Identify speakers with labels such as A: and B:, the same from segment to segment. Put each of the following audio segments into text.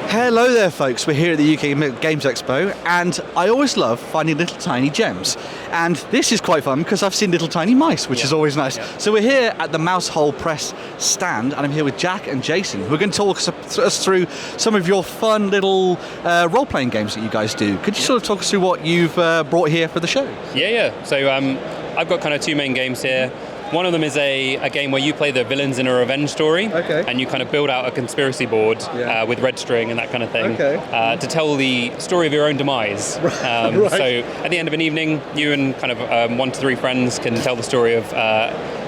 A: Hello there folks, we're here at the UK Games Expo and I always love finding little tiny gems, and this is quite fun because I've seen little tiny mice, which is always nice. So we're here at the Mousehole press stand and I'm here with Jack and Jason who are going to talk us through some of your fun little role-playing games that you guys do. Could you sort of talk us through what you've brought here for the show?
B: Yeah. So I've got kind of two main games here. One of them is a game where you play the villains in a revenge story, and you kind of build out a conspiracy board with red string and that kind of thing to tell the story of your own demise. So at the end of an evening, you and kind of 1 to 3 friends can tell the story of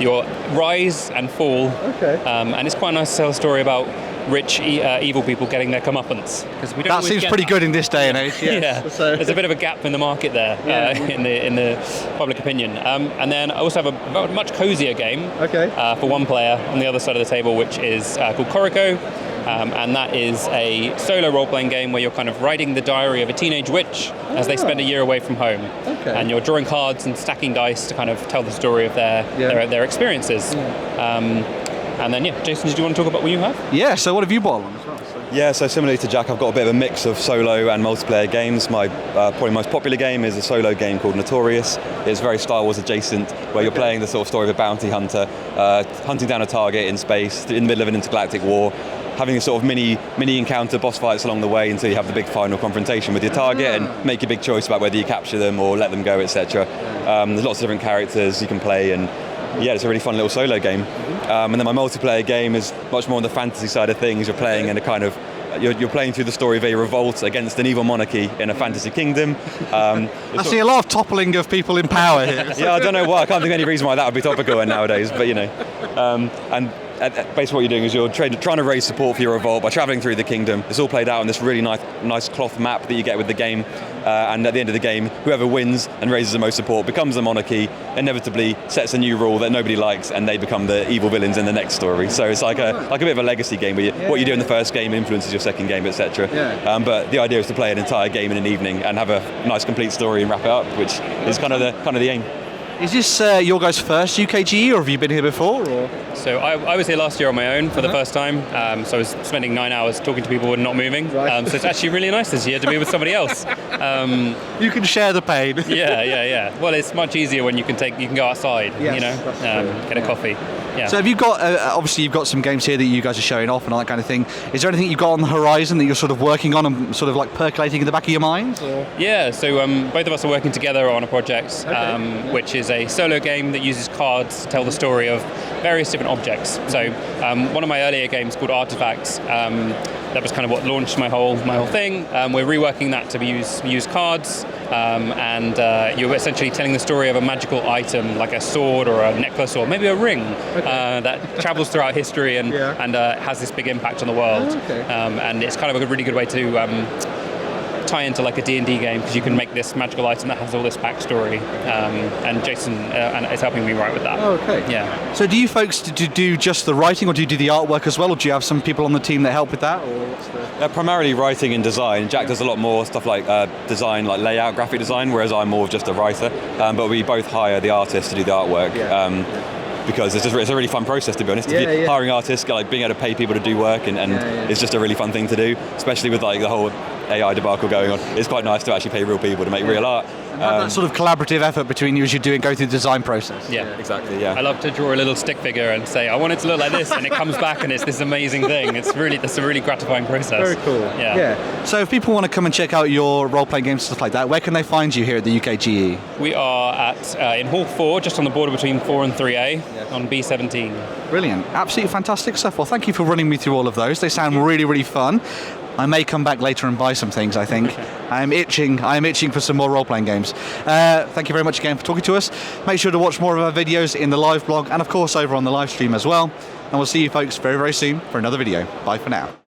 B: your rise and fall, and it's quite nice to tell a story about rich, evil people getting their comeuppance.
A: That seems pretty good in this day and age.
B: Yes. There's a bit of a gap in the market there in the public opinion. And then I also have a much cozier game for one player on the other side of the table, which is called Koriko. And that is a solo role-playing game where you're kind of writing the diary of a teenage witch as they spend a year away from home. And you're drawing cards and stacking dice to kind of tell the story of their experiences. And then, Jason, did you want to talk about what you have?
A: Yeah, so what have you bought on as well?
C: Yeah, so similarly to Jack, I've got a bit of a mix of solo and multiplayer games. My probably most popular game is a solo game called Notorious. It's very Star Wars adjacent, where you're playing the sort of story of a bounty hunter, hunting down a target in space, in the middle of an intergalactic war, having a sort of mini encounter, boss fights along the way until you have the big final confrontation with your target and make a big choice about whether you capture them or let them go, etc. There's lots of different characters you can play, and yeah, it's a really fun little solo game. And then my multiplayer game is much more on the fantasy side of things. You're playing in a kind of, you're playing through the story of a revolt against an evil monarchy in a fantasy kingdom.
A: I see a lot of toppling of people in power here.
C: Yeah, I don't know why. I can't think of any reason why that would be topical nowadays, but you know. And basically what you're doing is you're trying to raise support for your revolt by travelling through the kingdom. It's all played out on this really nice cloth map that you get with the game. And at the end of the game, whoever wins and raises the most support becomes the monarchy, inevitably sets a new rule that nobody likes, and they become the evil villains in the next story. So it's like a bit of a legacy game where what you do in the first game influences your second game, etc. But the idea is to play an entire game in an evening and have a nice complete story and wrap it up, which is kind of the aim.
A: Is this your guys' first UKGE, or have you been here before? Or?
B: So I was here last year on my own for the first time. So I was spending 9 hours talking to people and not moving. So it's actually really nice this year to be with somebody else.
A: You can share the pain.
B: Yeah. Well, it's much easier when you can go outside. Get a coffee. Yeah.
A: So have you got, obviously you've got some games here that you guys are showing off and all that kind of thing. Is there anything you've got on the horizon that you're sort of working on and sort of like percolating in the back of your mind? Or? Yeah,
B: so both of us are working together on a project, which is a solo game that uses cards to tell the story of various different objects. So one of my earlier games called Artifacts, that was kind of what launched my whole thing. We're reworking that to use cards, and you're essentially telling the story of a magical item like a sword or a necklace or maybe a ring that travels throughout history and has this big impact on the world. And it's kind of a really good way to tie into like a D&D game, because you can make this magical item that has all this backstory, and Jason is helping me write with that.
A: So do you folks do just the writing, or do you do the artwork as well, or do you have some people on the team that help with that, or what's the...
C: primarily writing and design. Jack does a lot more stuff like design, like layout, graphic design, whereas I'm more of just a writer, but we both hire the artist to do the artwork. Because it's a really fun process, to be honest. Hiring artists, like being able to pay people to do work, and it's just a really fun thing to do, especially with like the whole AI debacle going on. It's quite nice to actually pay real people to make real art.
A: That sort of collaborative effort between you as you go through the design process.
B: Yeah, exactly. I love to draw a little stick figure and say I want it to look like this, and it comes back and it's this amazing thing. That's a really gratifying process.
A: Very cool. Yeah. So if people want to come and check out your role-playing games and stuff like that, where can they find you here at the UKGE?
B: We are in Hall 4, just on the border between 4 and 3A, on B17.
A: Brilliant. Absolutely fantastic stuff. Well, thank you for running me through all of those. They sound really, really fun. I may come back later and buy some things, I think. I am itching for some more role-playing games. Thank you very much again for talking to us. Make sure to watch more of our videos in the live blog and, of course, over on the live stream as well. And we'll see you folks very, very soon for another video. Bye for now.